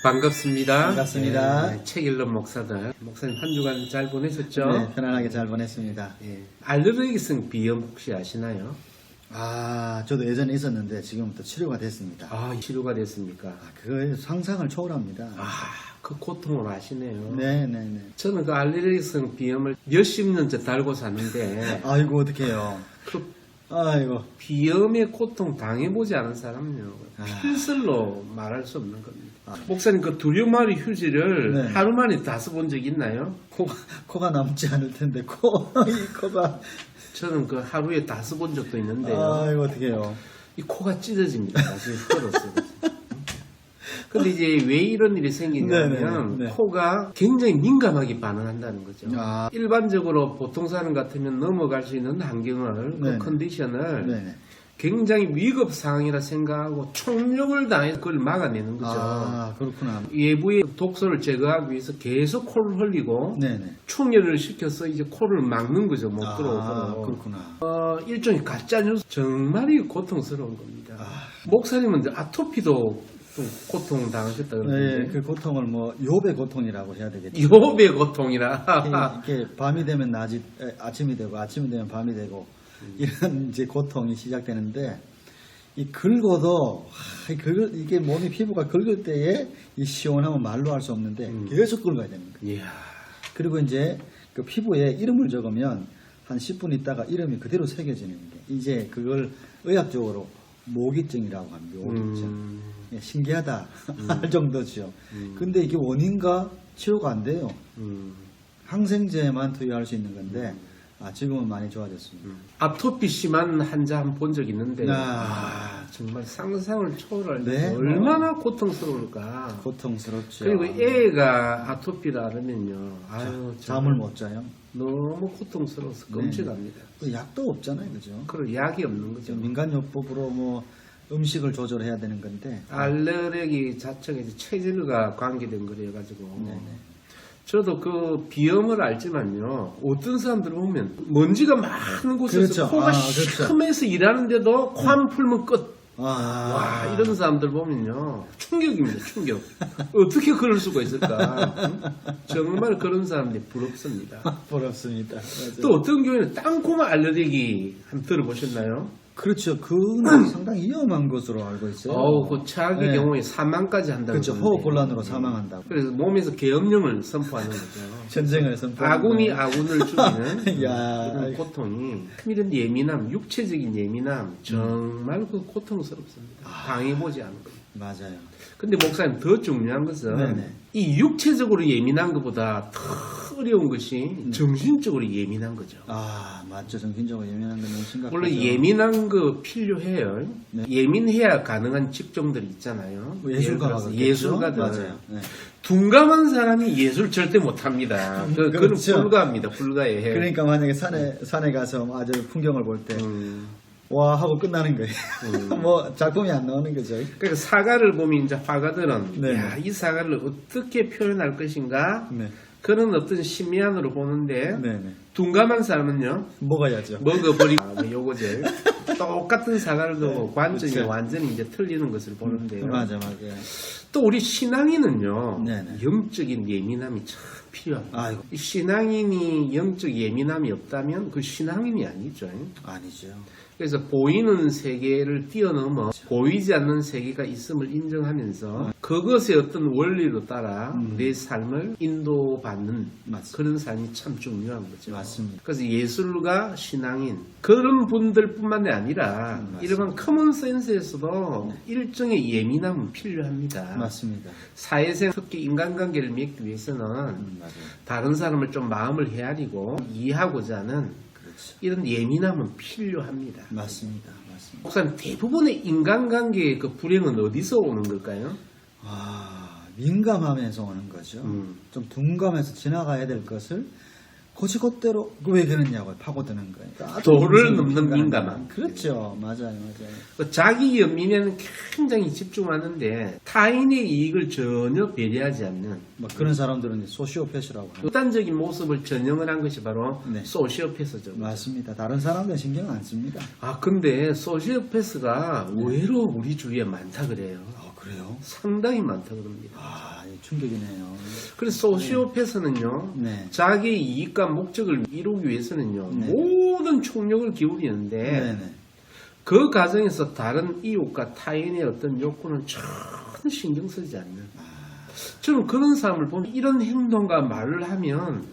반갑습니다. 반갑습니다. 네, 책 읽는 목사들. 목사님 한 주간 잘 보내셨죠? 네, 편안하게 잘 보냈습니다. 네. 알레르기성 비염 혹시 아시나요? 저도 예전에 있었는데 지금부터 치료가 됐습니다. 치료가 됐습니까? 그 상상을 초월합니다. 그 고통을 아시네요. 네네네. 저는 그 알레르기성 비염을 몇십 년째 달고 사는데 아이고, 어떡해요. 그 아이고. 비염의 고통 당해보지 않은 사람은요 필설로 말할 수 없는 겁니다. 목사님 그 두루마리 휴지를 네. 하루 만에 다 써본 적 있나요? 코가 남지 않을 텐데, 이 코가. 저는 그 하루에 다 써본 적도 있는데요. 아이고, 어떡해요. 이 코가 찢어집니다. 나중에 헐었어요. 근데 이제 왜 이런 일이 생기냐면 네네. 코가 굉장히 민감하게 반응한다는 거죠. 아. 일반적으로 보통 사람 같으면 넘어갈 수 있는 환경을, 그 네네. 컨디션을 네네. 굉장히 위급 상황이라 생각하고 총력을 다해서 그걸 막아내는 거죠. 그렇구나. 외부의 독소를 제거하기 위해서 계속 코를 흘리고 네네. 충혈을 시켜서 이제 코를 막는 거죠. 못 들어오고. 그렇구나. 일종의 가짜 뉴스. 정말 이 고통스러운 겁니다. 목사님은 아토피도 좀 고통 당하셨다 그러는데. 네, 그 고통을 요배 고통이라고 해야 되겠죠. 요배 고통이라. 이렇게 밤이 되면 아침이 되고, 아침이 되면 밤이 되고, 이런 이제 고통이 시작되는데, 이 긁어도, 이게 몸이 피부가 긁을 때에 이 시원함은 말로 할 수 없는데, 계속 긁어야 되는 거예요. 이야. 그리고 이제 그 피부에 이름을 적으면 한 10분 있다가 이름이 그대로 새겨지는 게, 이제 그걸 의학적으로 모기증이라고 합니다. 모기증. 예, 신기하다 할 정도죠. 근데 이게 원인과 치료가 안 돼요. 항생제만 투여할 수 있는 건데, 지금은 많이 좋아졌습니다. 아토피 심한 환자 한 번 본 적 있는데, 정말 상상을 초월할 때 네? 얼마나 고통스러울까. 고통스럽죠. 그리고 애가 아토피라 그러면요. 잠을 못 자요. 너무 고통스러워서 끔찍합니다. 그 약도 없잖아요, 그죠? 그런 약이 없는 거죠. 민간요법으로 음식을 조절해야 되는 건데. 알레르기 자체가 이제 체질과 관계된 거래가지고. 네네. 저도 그 비염을 알지만요. 어떤 사람들 보면 먼지가 많은 곳에서 그렇죠. 코가 그렇죠. 시큼해서 일하는데도 코 안 풀면 끝. 와, 이런 사람들 보면요. 충격입니다, 충격. 어떻게 그럴 수가 있을까? 정말 그런 사람들이 부럽습니다. 부럽습니다. 맞아요. 또 어떤 경우에는 땅콩 알레르기 한번 들어보셨나요? 그렇죠. 그는 상당히 위험한 것으로 알고 있어요. 그 최악의 네. 경우에 사망까지 한다고. 그렇죠. 호흡곤란으로 사망한다고. 그래서 몸에서 계엄령을 선포하는 거죠. 전쟁을 선포하는 아군이 거예요. 아군을 죽이는 야, 그런 고통이, 이런 예민함, 육체적인 예민함, 정말 그 고통스럽습니다. 당해보지 않은 겁니다. 맞아요. 근데 목사님, 더 중요한 것은 네네. 이 육체적으로 예민한 것보다 더 어려운 것이 정신적으로 예민한 거죠. 맞죠. 정신적으로 예민한 건 너무 심각하죠. 물론 예민한 거 필요해요. 네. 예민해야 가능한 직종들이 있잖아요. 예술가가 예를 들어서 예술가들. 맞아요. 네. 둔감한 사람이 예술 절대 못합니다. 그건 그렇죠. 불가합니다. 불가해. 그러니까 만약에 산에 가서 아주 풍경을 볼 때 와 하고 끝나는 거예요. 작품이 안 나오는 거죠. 그러니까 사과를 보면 이제 화가들은 네. 이 사과를 어떻게 표현할 것인가 네. 그런 어떤 심미안으로 보는데 네네. 둔감한 사람은요 먹어야죠. 먹어버리고 요거죠. 똑같은 사과를 두고 관점이 그렇죠. 완전히 이제 틀리는 것을 보는데요. 맞아요. 또 우리 신앙인은요 네네. 영적인 예민함이 참 필요합니다. 아이고. 이 신앙인이 영적 예민함이 없다면 그 신앙인이 아니죠. 아니죠. 그래서 보이는 세계를 뛰어넘어 보이지 않는 세계가 있음을 인정하면서 그것의 어떤 원리로 따라 내 삶을 인도받는 맞습니다. 그런 삶이 참 중요한 거죠. 맞습니다. 그래서 예술가, 신앙인 그런 분들뿐만이 아니라 일반 커먼 센스에서도 일정의 예민함은 필요합니다. 맞습니다. 사회생 특히 인간관계를 맺기 위해서는 맞아요. 다른 사람을 좀 마음을 헤아리고 이해하고자 하는 이런 예민함은 필요합니다. 맞습니다. 목사님, 대부분의 인간관계의 그 불행은 어디서 오는 걸까요? 민감함에서 오는 거죠. 좀 둔감해서 지나가야 될 것을 고지것대로 왜 그러냐고 파고드는 거예요. 도를 넘는 민감함. 그렇죠. 맞아요. 자기 연민에는 굉장히 집중하는데 타인의 이익을 전혀 배려하지 않는 그런 사람들은 이제 소시오패스라고 합니다. 극단적인 모습을 전형을 한 것이 바로 네. 소시오패스죠. 맞습니다. 다른 사람들은 신경 안 씁니다. 근데 소시오패스가 의외로 우리 주위에 많다 그래요. 그래요? 상당히 많다고 합니다. 아, 충격이네요. 그래서 소시오패스는요, 네. 자기 이익과 목적을 이루기 위해서는요, 네. 모든 총력을 기울이는데, 네네. 그 과정에서 다른 이웃과 타인의 어떤 욕구는 전혀 신경 쓰지 않는. 저는 그런 사람을 보면 이런 행동과 말을 하면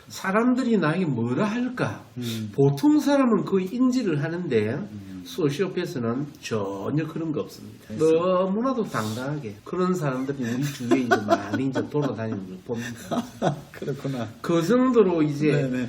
사람들이 나에게 뭐라 할까? 보통 사람은 그 인지를 하는데 소시오패스는 전혀 그런 거 없습니다. 너무나도 당당하게 그런 사람들이 우리 주위에 이제 많이 이제 돌아다니는 걸 봅니다. 그렇구나. 그 정도로 이제 네네.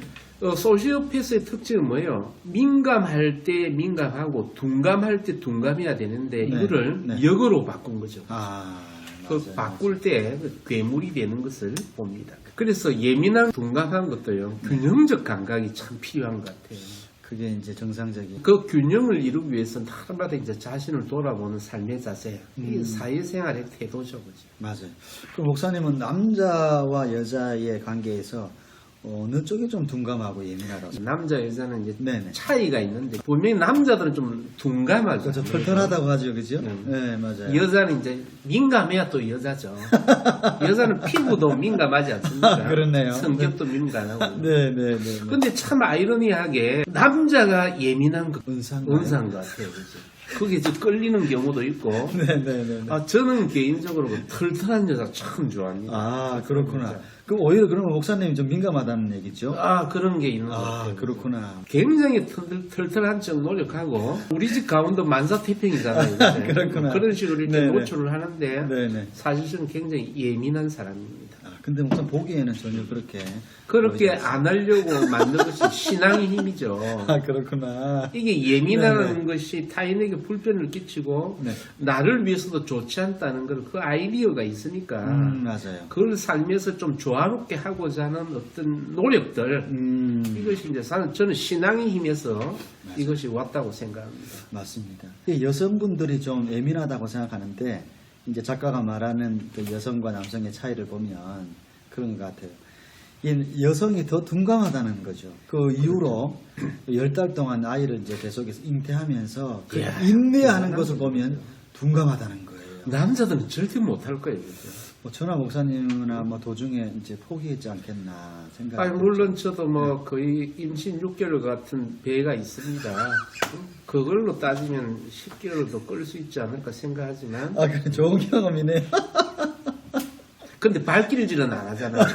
소시오패스의 특징은 뭐예요? 민감할 때 민감하고 둔감할 때 둔감해야 되는데 네, 이거를 네. 역으로 바꾼 거죠. 아, 그 맞아요. 바꿀 때 괴물이 되는 것을 봅니다. 그래서 예민한 둔감한 것도요. 균형적 감각이 참 필요한 것 같아요. 그게 이제 정상적인. 그 균형을 이루기 위해서는 하루마다 이제 자신을 돌아보는 삶의 자세, 이 사회생활의 태도죠, 그죠? 맞아요. 그 목사님은 남자와 여자의 관계에서 어느 쪽이 좀 둔감하고 예민하다고? 남자 여자는 이제 네네. 차이가 있는데 분명히 남자들은 좀 둔감하죠. 그렇죠. 털털하다고 하죠, 그죠? 네. 네, 맞아요. 여자는 이제 민감해야 또 여자죠. 여자는 피부도 민감하지 않습니까? 그렇네요. 성격도 민감하고. 네네네. 근데 참 아이러니하게 남자가 예민한 거 은사인가요? 은사인 것 같아요. 그죠? 그게 이제 끌리는 경우도 있고. 네네네. 저는 개인적으로 그 털털한 여자 참 좋아합니다. 아, 그렇구나. 그럼 오히려 그러면 목사님이 좀 민감하다는 얘기죠? 그런 게 있는 것 아, 같아요. 그렇구나. 굉장히 털털한 척 노력하고 우리 집 가운데 만사태평이잖아요. 이제. 그렇구나. 그런 식으로 이렇게 네네. 노출을 하는데 네네. 사실 저는 굉장히 예민한 사람입니다. 근데 목사님 보기에는 전혀 그렇게. 그렇게 보이지 안 하려고 만든 것이 신앙의 힘이죠. 아, 그렇구나. 이게 예민한 네네. 것이 타인에게 불편을 끼치고 네. 나를 위해서도 좋지 않다는 걸 그 아이디어가 있으니까 맞아요. 그걸 살면서 좀 조화롭게 하고자 하는 어떤 노력들 이것이 이제 저는 신앙의 힘에서 이것이 왔다고 생각합니다. 맞습니다. 여성분들이 좀 예민하다고 생각하는데, 이제 작가가 말하는 그 여성과 남성의 차이를 보면 그런 것 같아요. 이 여성이 더 둔감하다는 거죠. 그 이후로 10달 동안 아이를 이제 계속해서 잉태하면서 그 이야, 인내하는 대단한 것을 보면 둔감하다는 거예요. 남자들은 절대 못할 거예요. 그죠? 뭐 전하 목사님이나 뭐 도중에 이제 포기했지 않겠나 생각합니다. 물론 저도 뭐 거의 임신 6개월 같은 배가 있습니다. 그걸로 따지면 10개월도 끌 수 있지 않을까 생각하지만 아, 그래, 좋은 경험이네요. 근데 발길질은 안 하잖아요.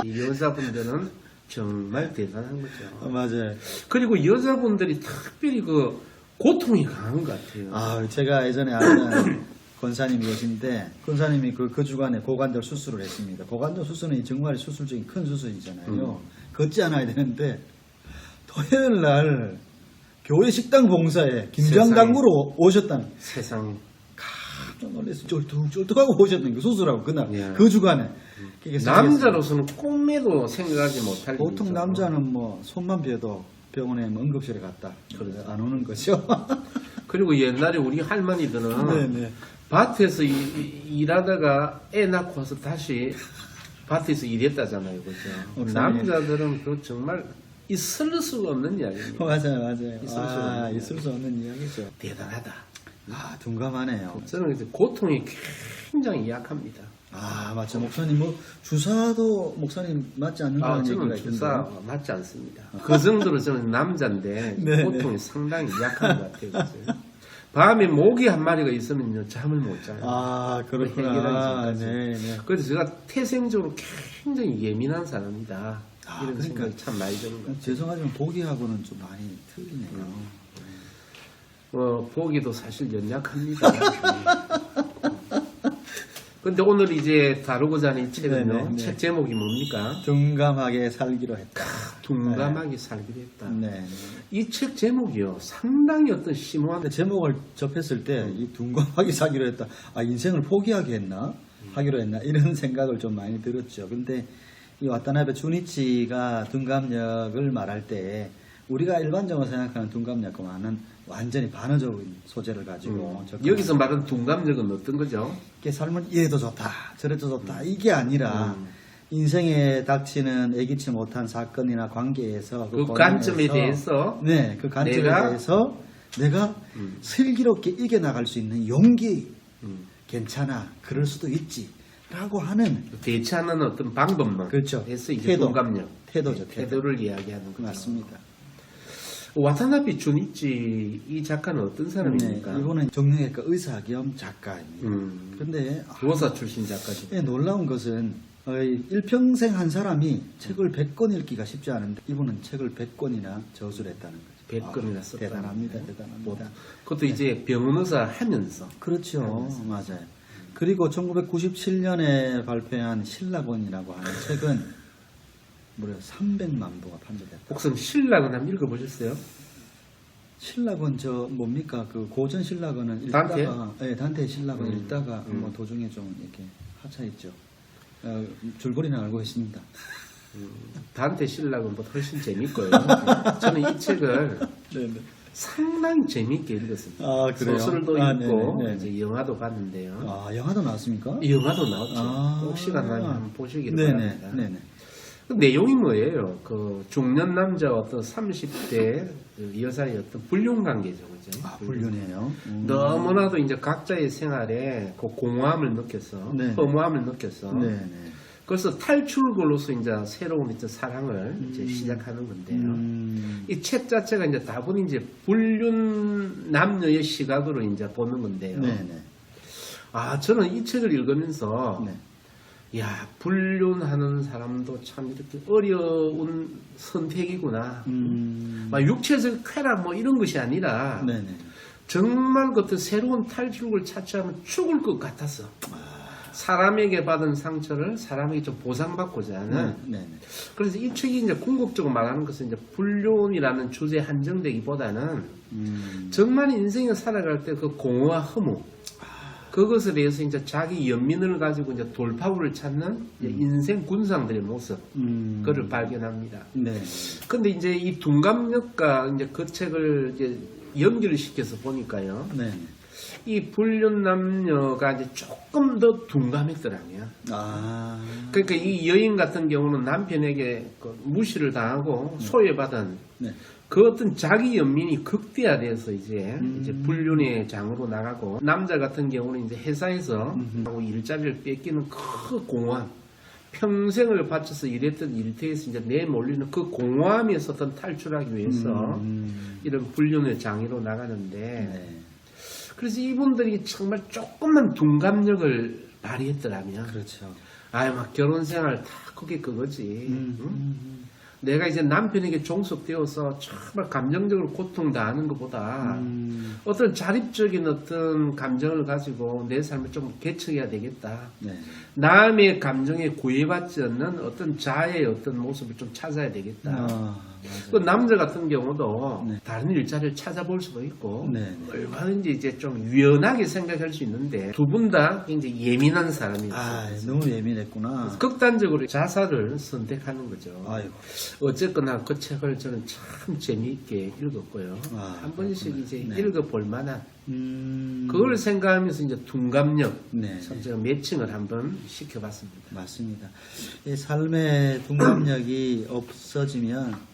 이 여자분들은 정말 대단한 거죠. 맞아요. 그리고 여자분들이 특별히 그 고통이 강한 것 같아요. 제가 예전에 아는 권사님이 계신데, 권사님이 그 주간에 고관절 수술을 했습니다. 고관절 수술은 정말 수술 중에 큰 수술이잖아요. 걷지 않아야 되는데, 토요일 날 교회 식당 봉사에 김장당구로 오셨다는, 세상에. 깜짝 놀라서 쫄뚝쫄뚝하고 오셨던 그 수술하고 그날, 예. 그 주간에. 그게 남자로서는 꿈에도 생각하지 못할 보통 일이죠. 남자는 뭐 손만 비어도 병원에 뭐 응급실에 갔다. 안 오는 거죠. 그리고 옛날에 우리 할머니들은 네네. 밭에서 일하다가 애 낳고 와서 다시 밭에서 일했다잖아요. 그죠? 목사님. 남자들은 그 정말 있을 수가 없는 이야기입니다. 맞아요. 있을 수 없는 있을 수 없는 이야기죠. 대단하다. 둔감하네요. 저는 이제 고통이 굉장히 약합니다. 맞죠. 목사님, 뭐, 주사도 목사님 맞지 않는다는 얘기가 저는 있던데. 주사 맞지 않습니다. 그 정도로 저는 남자인데 네, 고통이 상당히 약한 것 같아요. 그죠? 밤에 모기 한 마리가 있으면요 잠을 못 자요. 그렇구나. 해결하기 전까지. 네. 그래서 제가 태생적으로 굉장히 예민한 사람이다. 이런 그러니까. 생각이 참 많이 드는 것 같아요. 죄송하지만 보기하고는 좀 많이 틀리네요. 보기도 사실 연약합니다. 근데 오늘 이제 다루고자 하는 이 책은요. 네네. 책 제목이 뭡니까? 둔감하게 살기로 했다. 둔감하게 살기로 했다. 네. 이 책 제목이요. 상당히 어떤 심오한 제목을 접했을 때, 이 둔감하게 살기로 했다. 인생을 포기하게 했나? 하기로 했나? 이런 생각을 좀 많이 들었죠. 근데 이 와타나베 주니치가 둔감력을 말할 때, 우리가 일반적으로 생각하는 둔감력과는 완전히 반어적인 소재를 가지고 여기서 말하는 둔감력은 어떤 거죠? 이게 삶은 이래도 좋다 저래도 좋다 이게 아니라 인생에 닥치는 예기치 못한 사건이나 관계에서 그 관점에 대해서 그 관점에 대해서 내가 슬기롭게 이겨나갈 수 있는 용기 괜찮아, 그럴 수도 있지라고 하는 대처하는 어떤 방법만 그렇죠. 해서 이제 태도. 동감력, 태도죠. 태도를 이야기하는 거죠. 맞습니다. 와타나베 주니치 이 작가는 어떤 사람입니까? 이분은 정형외과 의사 겸 작가입니다. 음. 그런데 교사 출신 작가죠. 놀라운 것은 일평생 한 사람이 책을 100권 읽기가 쉽지 않은데 이분은 책을 100권이나 저술했다는 거죠. 100권이나 썼다. 대단합니다. 대단합니다. 그것도 이제 병원 의사 하면서. 그렇죠. 맞아요. 그리고 1997년에 발표한 신라본이라고 하는 책은 무려 300만 부가 판매됐다. 혹시 신락은 한번 읽어보셨어요? 신라본 저 뭡니까 그 고전 신라본은 단테? 읽다가 단테의 신라본 읽다가 뭐 도중에 좀 이렇게 하차했죠. 줄거리는 알고 있습니다. 단테 신락은 뭐 훨씬 재밌고요. 저는 이 책을 상당히 재밌게 읽었습니다. 아, 그래요? 소설도 아, 읽고 네네. 이제 영화도 봤는데요. 아, 영화도 나왔습니까? 영화도 나왔죠. 아. 꼭 시간 나면 한번 보시기 네네. 바랍니다. 네네. 그 내용이 뭐예요? 그 중년 남자와 어떤 30대 여자의 어떤 불륜 관계죠, 그죠? 아, 불륜이에요. 너무나도 이제 각자의 생활에 그 공허함을 느껴서, 네. 허무함을 느껴서, 네네. 그래서 탈출구로서 이제 새로운 이제 사랑을 이제 시작하는 건데요. 이 책 자체가 이제 다분히 이제 불륜 남녀의 시각으로 이제 보는 건데요. 네네. 아, 저는 이 책을 읽으면서, 네. 야, 불륜하는 사람도 참 이렇게 어려운 선택이구나. 막 육체적 쾌락 뭐 이런 것이 아니라 네네. 정말 그 어떤 새로운 탈출구를 찾지하면 죽을 것 같았어. 사람에게 받은 상처를 사람에게 좀 보상받고자 하는. 네네. 그래서 이 책이 이제 궁극적으로 말하는 것은 이제 불륜이라는 주제에 한정되기보다는 정말 인생을 살아갈 때 그 공허와 허무, 그것에 대해서 이제 자기 연민을 가지고 이제 돌파구를 찾는 이제 인생 군상들의 모습, 그를 발견합니다. 네. 근데 이제 이 둔감력과 이제 그 책을 이제 연결을 시켜서 보니까요. 네. 이 불륜 남녀가 이제 조금 더 둔감했더라고요. 아. 그러니까 이 여인 같은 경우는 남편에게 그 무시를 당하고 소외받은 네. 그 어떤 자기 연민이 극대화돼서 이제 불륜의 장으로 나가고, 남자 같은 경우는 이제 회사에서 하고 일자리를 뺏기는 그 공허함, 평생을 바쳐서 일했던 일터에서 이제 내몰리는 그 공허함에서 어떤 탈출하기 위해서 이런 불륜의 장애로 나가는데, 네. 그래서 이분들이 정말 조금만 둔감력을 발휘했더라면, 그렇죠. 아유, 막 결혼 생활 다 그게 그거지. 응? 내가 이제 남편에게 종속되어서 정말 감정적으로 고통당하는 것보다 어떤 자립적인 어떤 감정을 가지고 내 삶을 좀 개척해야 되겠다. 네. 남의 감정에 구애받지 않는 어떤 자아의 어떤 모습을 좀 찾아야 되겠다. 맞아요. 그 남자 같은 경우도 네. 다른 일자리를 찾아볼 수도 있고 네. 얼마든지 이제 좀 유연하게 생각할 수 있는데, 두 분 다 굉장히 예민한 사람이었어요. 아, 너무 예민했구나. 극단적으로 자살을 선택하는 거죠. 아이고. 어쨌거나 그 책을 저는 참 재미있게 읽었고요. 아, 한 번씩 그렇구나. 이제 네. 읽어볼 만한, 그걸 생각하면서 이제 둔감력, 네. 참 제가 매칭을 한번 시켜봤습니다. 맞습니다. 이 삶의 둔감력이 없어지면,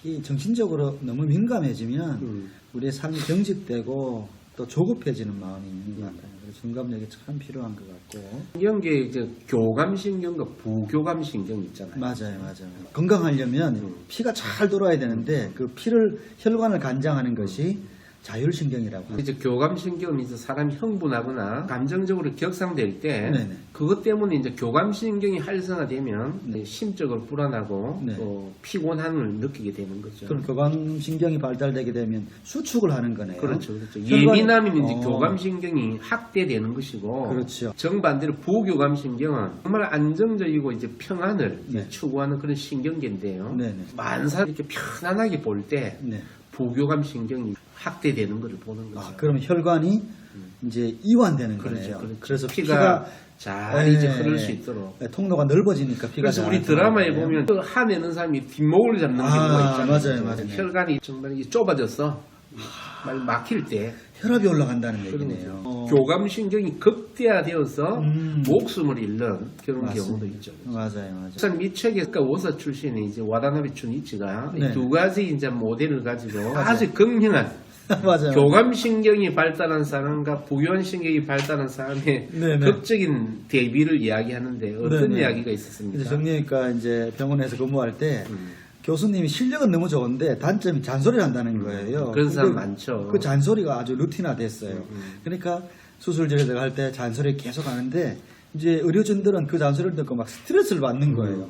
이 정신적으로 너무 민감해지면 우리의 삶이 경직되고 또 조급해지는 마음이 있는 것 같아요. 그래서 둔감력이 참 필요한 것 같고. 이런 게 이제 교감신경과 부교감신경 있잖아요. 맞아요. 건강하려면 피가 잘 돌아야 되는데 그 피를 혈관을 간장하는 것이 자율신경이라고 하죠. 이제 교감신경은 이제 사람이 흥분하거나 감정적으로 격상될 때, 네네. 그것 때문에 이제 교감신경이 활성화되면 이제 심적으로 불안하고 네. 또 피곤함을 느끼게 되는 거죠. 그럼 교감신경이 발달되게 되면 수축을 하는 거네요. 그렇죠. 혈관이- 예민함이 이제 교감신경이 확대되는 것이고, 그렇죠. 정반대로 부교감신경은 정말 안정적이고 이제 평안을 이제 네. 추구하는 그런 신경계인데요. 네네. 만사 이렇게 편안하게 볼 때 네. 부교감신경이 확대되는 것을 보는 거죠. 그러면 혈관이 이제 이완되는 그렇죠. 거네요. 그렇죠. 그래서 피가 잘 이제 흐를 수 있도록. 네, 통로가 넓어지니까 피가 그래서 잘 우리 드라마에 들어가네요. 보면 그 화내는 사람이 뒷목을 잡는 경우가 있잖아요. 맞아요. 혈관이 정말 좁아져서 말 막힐 때 혈압이 올라간다는 그런 얘기네요. 거죠. 교감신경이 극대화되어서 목숨을 잃는 그런 경우도 있죠. 맞아요. 우선 이 책에 오사 출신의 이제 와다나베 주니치가 네. 두 가지 이제 모델을 가지고 아주 극명한 맞아요. 교감신경이 발달한 사람과 부교환신경이 발달한 사람의 네네. 극적인 대비를 이야기하는데 어떤 네네. 이야기가 이제 있었습니까? 정리외과 이제 병원에서 근무할 때 교수님이 실력은 너무 좋은데 단점이 잔소리를 한다는 거예요. 그런 사람 근데 많죠. 그 잔소리가 아주 루틴화 됐어요. 그러니까 수술실에 들어갈 때 잔소리 계속 하는데 이제 의료진들은 그 잔소리를 듣고 막 스트레스를 받는 거예요.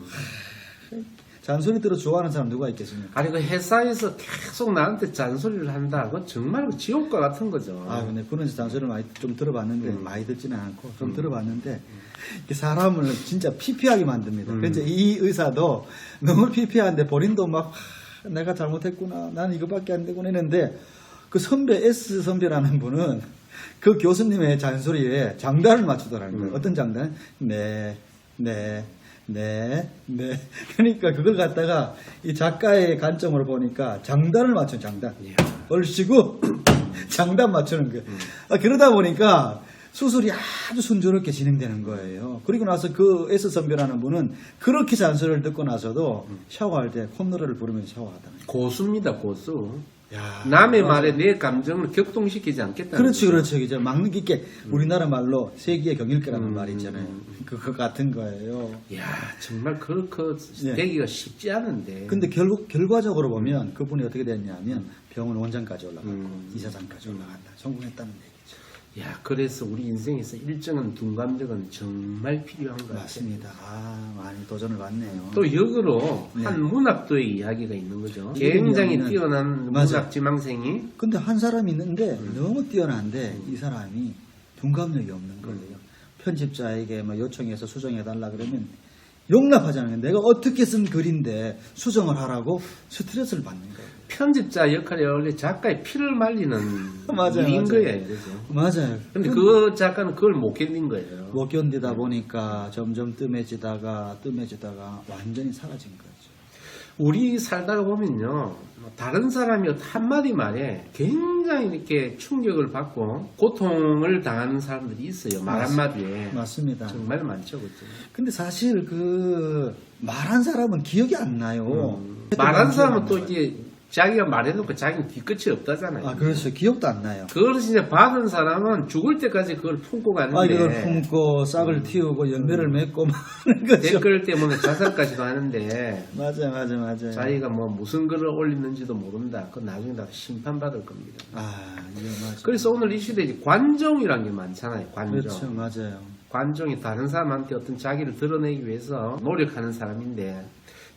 잔소리 들어 좋아하는 사람 누가 있겠습니까? 아니 그 회사에서 계속 나한테 잔소리를 한다. 그건 정말 그 지옥과 같은 거죠. 아, 근데 그런 잔소리를 많이 좀 들어봤는데 많이 듣지는 않고 좀 들어봤는데 이게 사람을 진짜 피폐하게 만듭니다. 그래서 이 의사도 너무 피폐한데 본인도 막 내가 잘못했구나, 나는 이거밖에 안 되구나 했는데 그 선배 S 선배라는 분은 그 교수님의 잔소리에 장단을 맞추더라는 거예요. 어떤 장단? 네. 그러니까 그걸 갖다가 이 작가의 관점으로 보니까 장단을 맞춘 장단. 이야. 얼씨구 장단 맞추는 거예요. 그러다 보니까 수술이 아주 순조롭게 진행되는 거예요. 그리고 나서 그 S 선배라는 분은 그렇게 잔소리를 듣고 나서도 샤워할 때 콧노래를 부르면서 샤워하더라고요. 고수입니다, 고수. 야, 남의 맞아. 말에 내 감정을 격동시키지 않겠다. 그렇죠. 이제 막는 깊게 우리나라 말로 세기의 경일계라는 말이 있잖아요. 그거 같은 거예요. 이야, 정말 그렇게 네. 되기가 쉽지 않은데. 근데 결과적으로 보면 그분이 어떻게 됐냐면 병원 원장까지 올라갔고 이사장까지 올라갔다. 성공했다는 얘기죠. 야, 그래서 우리 인생에서 일정한 둔감력은 정말 필요한 것 같아요. 맞습니다. 아, 많이 도전을 받네요. 또 역으로 네. 한 문학도의 이야기가 있는 거죠. 이름이 굉장히 없는- 뛰어난 맞아요. 문학 지망생이 근데 한 사람이 있는데 너무 뛰어난데 이 사람이 둔감력이 없는 거예요. 편집자에게 뭐 요청해서 수정해달라 그러면 용납하지 않는 거예요. 내가 어떻게 쓴 글인데 수정을 하라고 스트레스를 받는 거예요. 편집자 역할이 원래 작가의 피를 말리는 맞아요, 일인 맞아요. 거예요. 그죠? 맞아요. 근데 그 작가는 그걸 못 견딘 거예요. 못 견디다 보니까 점점 뜸해지다가 완전히 사라진 거죠. 우리 살다가 보면요, 다른 사람이 한마디 말에 굉장히 이렇게 충격을 받고 고통을 당하는 사람들이 있어요. 말 한마디에. 맞습니다. 정말 많죠, 그죠? 근데 사실 그 말한 사람은 기억이 안 나요. 말한 기억이 사람은 안 또 나요. 이제 자기가 말해놓고 자기는 뒤끝이 없다잖아요. 아, 그렇죠. 기억도 안 나요. 그걸 진짜 받은 사람은 죽을 때까지 그걸 품고 가는데 아, 이걸 품고 싹을 틔우고 연배를 맺고 막 하는 거죠. 댓글 때문에 자살까지도 하는데 맞아요. 자기가 뭐 무슨 글을 올리는지도 모른다. 그건 나중에 다 심판받을 겁니다. 아, 이거 맞아요. 그래서 오늘 이 시대에 이제 관종이라는 게 많잖아요. 관종. 그렇죠, 맞아요. 관종이 다른 사람한테 어떤 자기를 드러내기 위해서 노력하는 사람인데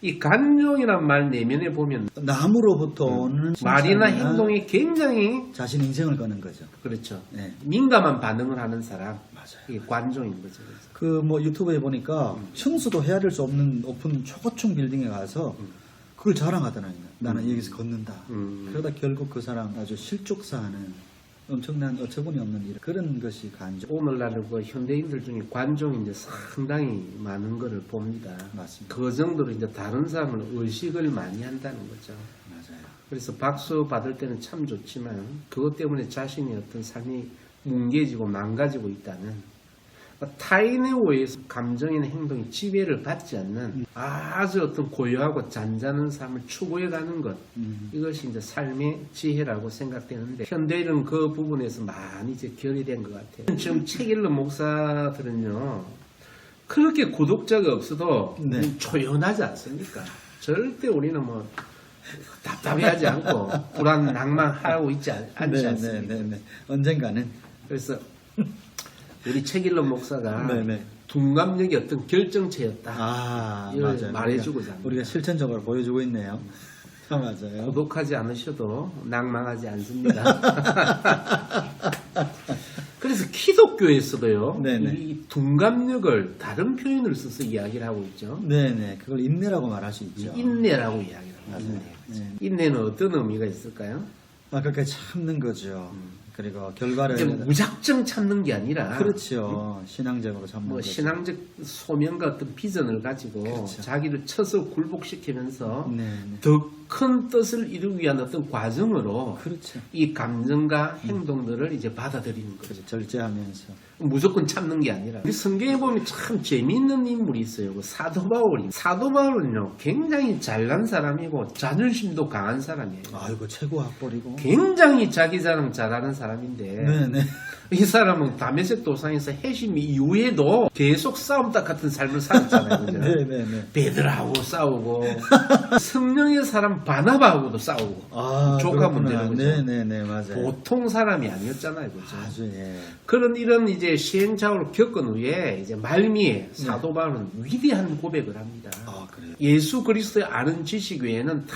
이 관종이란 말 내면에 보면 남으로부터 오는 말이나 칭찬이나 행동이 굉장히 자신 인생을 거는 거죠. 그렇죠. 네. 민감한 반응을 하는 사람. 맞아요. 이게 관종인 거죠. 그래서. 그 뭐 유튜브에 보니까 청소도 헤아릴 수 없는 높은 초고층 빌딩에 가서 그걸 자랑하더라고요. 나는 여기서 걷는다. 그러다 결국 그 사람 아주 실족사하는 엄청난 어처구니 없는 일 그런 것이 관종. 오늘날은 그 현대인들 중에 관종이 이제 상당히 많은 것을 봅니다. 맞습니다. 그 정도로 이제 다른 사람을 의식을 많이 한다는 거죠. 맞아요. 그래서 박수 받을 때는 참 좋지만 그것 때문에 자신의 어떤 삶이 뭉개지고 망가지고 있다는 타인에 의해서 감정이나 행동이 지배를 받지 않는 아주 어떤 고요하고 잔잔한 삶을 추구해가는 것 이것이 이제 삶의 지혜라고 생각되는데 현대인은 그 부분에서 많이 이제 결여된 것 같아요. 지금 책 읽는 목사들은요 그렇게 구독자가 없어도 네. 초연하지 않습니까? 절대 우리는 뭐 답답해하지 않고 불안 낭만하고 있지 않지 않습니까? 네. 언젠가는. 그래서 우리 책 읽는 목사가 네네. 둔감력이 어떤 결정체였다. 아, 이걸 맞아요. 말해주고자 합니다. 우리가 실천적으로 보여주고 있네요. 아, 맞아요. 구독하지 않으셔도 낭망하지 않습니다. 그래서 기독교에서도요, 네네. 이 둔감력을 다른 표현을 써서 이야기를 하고 있죠. 네네. 그걸 인내라고 말할 수 있죠. 인내라고 이야기를 합니다. 네. 인내는 어떤 의미가 있을까요? 아, 그렇게 참는 거죠. 그리고 결과를. 이제 무작정 참는 게 아니라 그렇죠. 신앙적으로 참는 뭐 거죠. 신앙적 소명과 어떤 비전을 가지고 그렇죠. 자기를 쳐서 굴복시키면서 네. 더 큰 뜻을 이루기 위한 어떤 과정으로 그렇죠. 이 감정과 행동들을 이제 받아들이는 거죠. 그렇죠. 절제하면서. 무조건 참는 게 아니라. 우리 성경에 보면 참 재미있는 인물이 있어요. 그 사도 바울이. 사도 바울은요, 굉장히 잘난 사람이고 자존심도 강한 사람이에요. 아이고, 최고 학벌이고. 굉장히 자기 자랑 잘하는 사람인데, 네네. 이 사람은 다메섹 도상에서 해심 이후에도 계속 싸움닭 같은 삶을 살았잖아요. 그죠? 네네네. 베드라하고 싸우고, 성령의 사람 바나바하고도 싸우고, 아, 조카 그렇구나. 문제는 거죠. 네네네, 맞아요. 보통 사람이 아니었잖아요. 그죠? 아주, 예. 그런 이런 이제 시행착오를 겪은 후에 이제 말미에 사도 바울은 위대한 고백을 합니다. 아, 그래요. 예수 그리스도의 아는 지식 외에는 다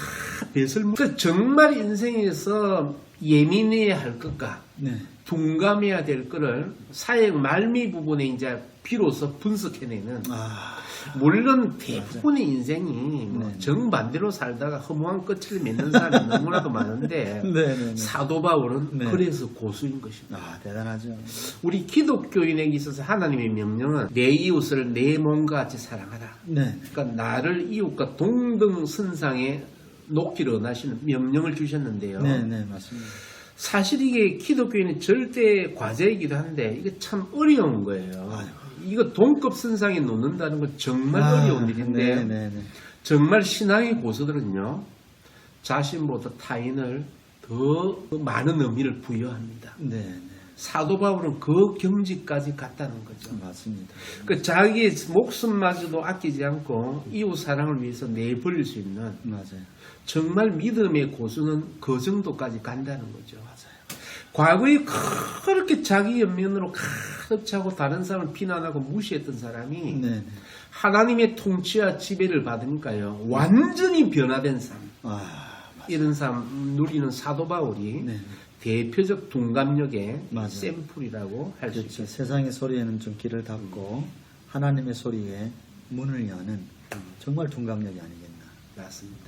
배설물. 그 정말 인생에서 예민해야 할 것과 네. 둔감해야 될 거를 사역 말미 부분에 이제 비로소 분석해내는. 아, 물론 대부분의 인생이 뭐 네. 정반대로 살다가 허무한 끝을 맺는 사람이 너무나도 많은데 네네네. 사도 바울은 네. 그래서 고수인 것입니다. 아, 대단하죠. 우리 기독교인에게 있어서 하나님의 명령은 내 이웃을 내 몸과 같이 사랑하라. 네. 그러니까 나를 이웃과 동등선상에 놓기를 원하시는 명령을 주셨는데요. 네네, 맞습니다. 사실 이게 기독교인의 절대 과제이기도 한데 이게 참 어려운 거예요. 아유. 이거 동급 선상에 놓는다는 건 정말 어려운 일인데 네네네. 정말 신앙의 고수들은요. 자신보다 타인을 더 많은 의미를 부여합니다. 네네. 사도 바울은 그 경지까지 갔다는 거죠. 맞습니다. 그 자기의 목숨마저도 아끼지 않고 이웃 사랑을 위해서 내버릴 수 있는 맞아요. 정말 믿음의 고수는 그 정도까지 간다는 거죠. 과거에 그렇게 자기 연민으로 가득 차고 다른 사람을 비난하고 무시했던 사람이 네네. 하나님의 통치와 지배를 받으니까요. 완전히 변화된 삶. 아, 이런 삶 누리는 사도 바울이 네. 대표적 둔감력의 맞아요. 샘플이라고 할 수 그렇죠. 있죠. 세상의 소리에는 좀 귀를 닫고 하나님의 소리에 문을 여는 정말 둔감력이 아니겠나. 맞습니다.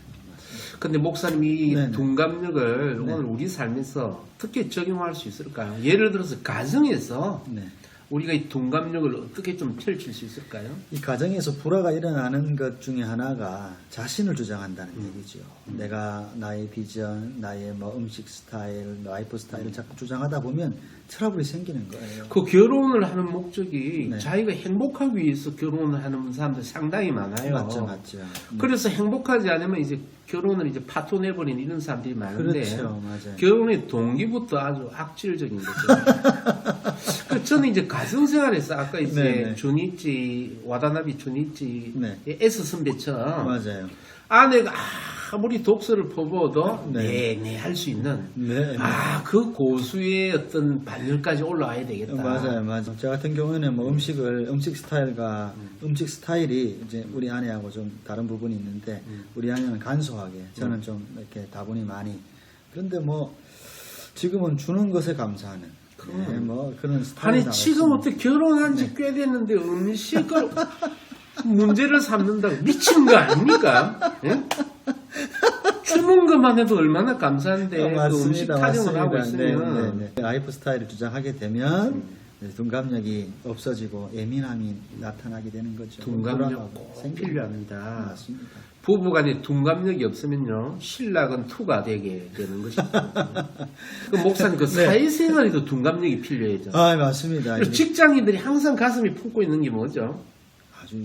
근데 목사님이 이 네네. 둔감력을 네. 오늘 우리 삶에서 어떻게 적용할 수 있을까요? 예를 들어서 가정에서 네. 우리가 이 둔감력을 어떻게 좀 펼칠 수 있을까요? 이 가정에서 불화가 일어나는 것 중에 하나가 자신을 주장한다는 얘기죠. 내가 나의 비전, 나의 뭐 음식 스타일, 라이프 스타일을 자꾸 주장하다 보면 트러블이 생기는 거예요. 그 결혼을 하는 목적이 네. 자기가 행복하기 위해서 결혼을 하는 사람들 상당히 많아요. 맞죠. 그래서 행복하지 않으면 이제 결혼을 이제 파토 내버린 이런 사람들이 많은데 그렇죠. 맞아요. 결혼의 동기부터 아주 악질적인 거죠. 그 저는 이제 가정생활에서 아까 이제 네네. 주니치 와다나비 주니치 네. S 선배처럼 맞아요. 아내가 아무리 독서를 퍼부어도 네. 네 할 수 있는 네. 그 고수의 어떤 반열까지 올라와야 되겠다. 맞아요. 저 같은 경우에는 뭐 음식 스타일과 음식 스타일이 이제 우리 아내하고 좀 다른 부분이 있는데 우리 아내는 간소하게 저는 좀 이렇게 다분히 많이 그런데 뭐 지금은 주는 것에 감사하는 네, 뭐 그런 스타일이 아니 지금 어떻게 결혼한 지 꽤 됐는데 음식을 문제를 삼는다고 미친 거 아닙니까? 예? 주는 것만 해도 얼마나 감사한데 그 음식 타령을 하고 있으면 네. 라이프 스타일을 주장하게 되면 둔감력이 없어지고 예민함이 나타나게 되는 거죠. 둔감력 꼭 필요합니다. 맞습니다. 부부간에 둔감력이 없으면요 신랑은 투가 되게 되는 것입니다. 그 목사님 그 사회생활에도 둔감력이 필요해요. 아 맞습니다. 그리고 직장인들이 항상 가슴에 품고 있는 게 뭐죠? 아주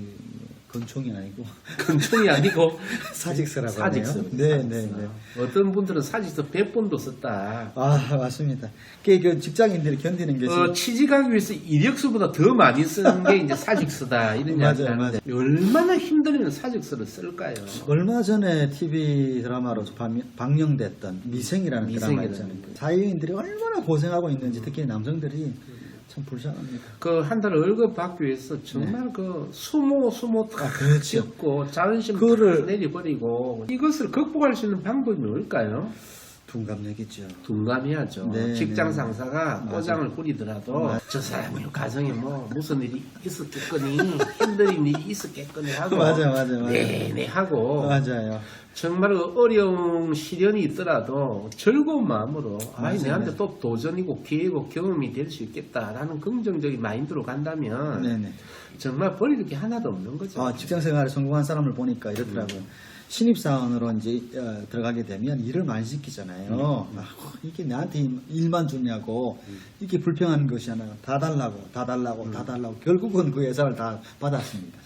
건총이 아니고 건총이 아니고 사직서라고 사직서. 하네요. 네. 어떤 분들은 사직서 100번도 썼다. 아 맞습니다. 그 직장인들이 견디는 게 취직하기 위해서 이력서보다 더 많이 쓰는 게 이제 사직서다 이런 이야기 하는데 얼마나 힘들면 사직서를 쓸까요? 얼마 전에 TV 드라마로 방영됐던 미생이라는 드라마 있잖아요. 사회인들이 얼마나 고생하고 있는지 특히 남성들이 참 불쌍합니다. 그 한 달 월급 받기 위해서 정말 그 수모 다 그렇죠. 찍고 자존심 다 내려버리고 이것을 극복할 수 있는 방법이 뭘까요? 둔감력이죠. 둔감해야죠. 네, 직장 상사가 맞아요. 꼬장을 부리더라도 저 사람이 가정에 뭐 무슨 일이 있었겠거니 힘든 일이 있었겠거니 하고 맞아요. 네네 하고 맞아요. 정말 어려운 시련이 있더라도 즐거운 마음으로 맞습니다. 내한테 또 도전이고 기회고 경험이 될 수 있겠다라는 긍정적인 마인드로 간다면 네네. 정말 버릴 게 하나도 없는 거죠. 직장 생활에 성공한 사람을 보니까 이렇더라고요. 신입사원으로 이제 들어가게 되면 일을 많이 시키잖아요. 이게 나한테 일만 주냐고 이게 불평한 것이잖아요. 다 달라고 결국은 그 회사를 다 받았습니다.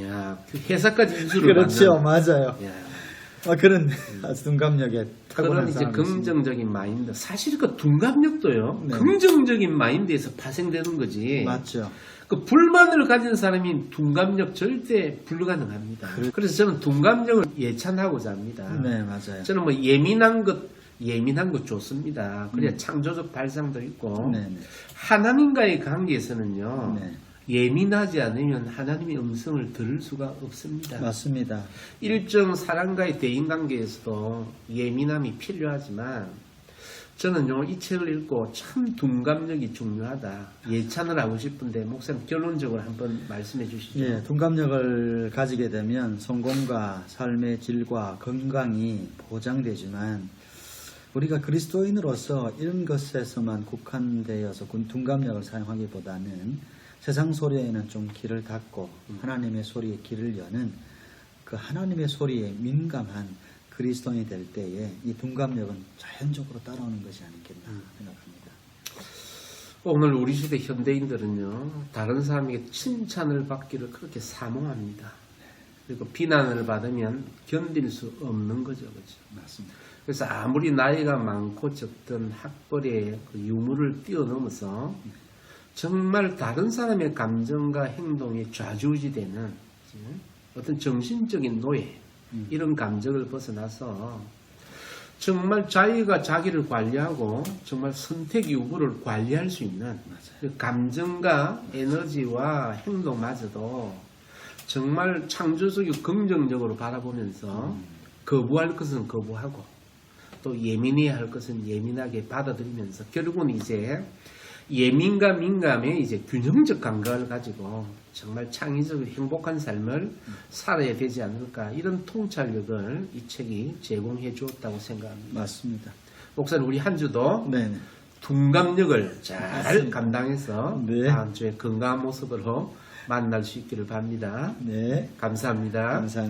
야, 그 회사까지 인수를 그렇죠, 받는. 맞아요. 야, 그런 둔감력에 타고난 그런 이제 사람이 긍정적인 마인드. 사실 그 둔감력도요. 네. 긍정적인 마인드에서 파생되는 거지. 맞죠. 그 불만을 가진 사람이 둔감력 절대 불가능합니다. 그래서 저는 둔감력을 예찬하고자 합니다. 네, 맞아요. 저는 뭐 예민한 것 좋습니다. 그래야 창조적 발상도 있고 네, 네. 하나님과의 관계에서는요. 네. 예민하지 않으면 하나님의 음성을 들을 수가 없습니다. 맞습니다. 일정 사람과의 대인관계에서도 예민함이 필요하지만 저는요 이 책을 읽고 참 둔감력이 중요하다 예찬을 하고 싶은데 목사님 결론적으로 한번 말씀해 주시죠. 예, 둔감력을 가지게 되면 성공과 삶의 질과 건강이 보장되지만 우리가 그리스도인으로서 이런 것에서만 국한되어서 둔감력을 사용하기보다는 세상 소리에는 좀 귀를 닫고 하나님의 소리에 귀를 여는 그 하나님의 소리에 민감한 그리스도인이 될 때에 이 둔감력은 자연적으로 따라오는 것이 아니겠나 생각합니다. 오늘 우리 시대 현대인들은요 다른 사람에게 칭찬을 받기를 그렇게 사모합니다. 그리고 비난을 받으면 견딜 수 없는 거죠, 그렇죠? 맞습니다. 그래서 아무리 나이가 많고 적든 학벌의 그 유무를 뛰어넘어서 정말 다른 사람의 감정과 행동에 좌지우지되는 어떤 정신적인 노예 이런 감정을 벗어나서 정말 자기가 자기를 관리하고 정말 선택 유무를 관리할 수 있는 그 감정과 에너지와 행동마저도 정말 창조적이고 긍정적으로 바라보면서 거부할 것은 거부하고 또 예민해야 할 것은 예민하게 받아들이면서 결국은 이제 예민과 민감의 이제 균형적 감각을 가지고 정말 창의적으로 행복한 삶을 살아야 되지 않을까 이런 통찰력을 이 책이 제공해 주었다고 생각합니다. 맞습니다. 목사님 우리 한 주도 네. 둔감력을 잘 맞습니다. 감당해서 네. 다음 주에 건강한 모습으로 만날 수 있기를 바랍니다. 네. 감사합니다. 감사합니다.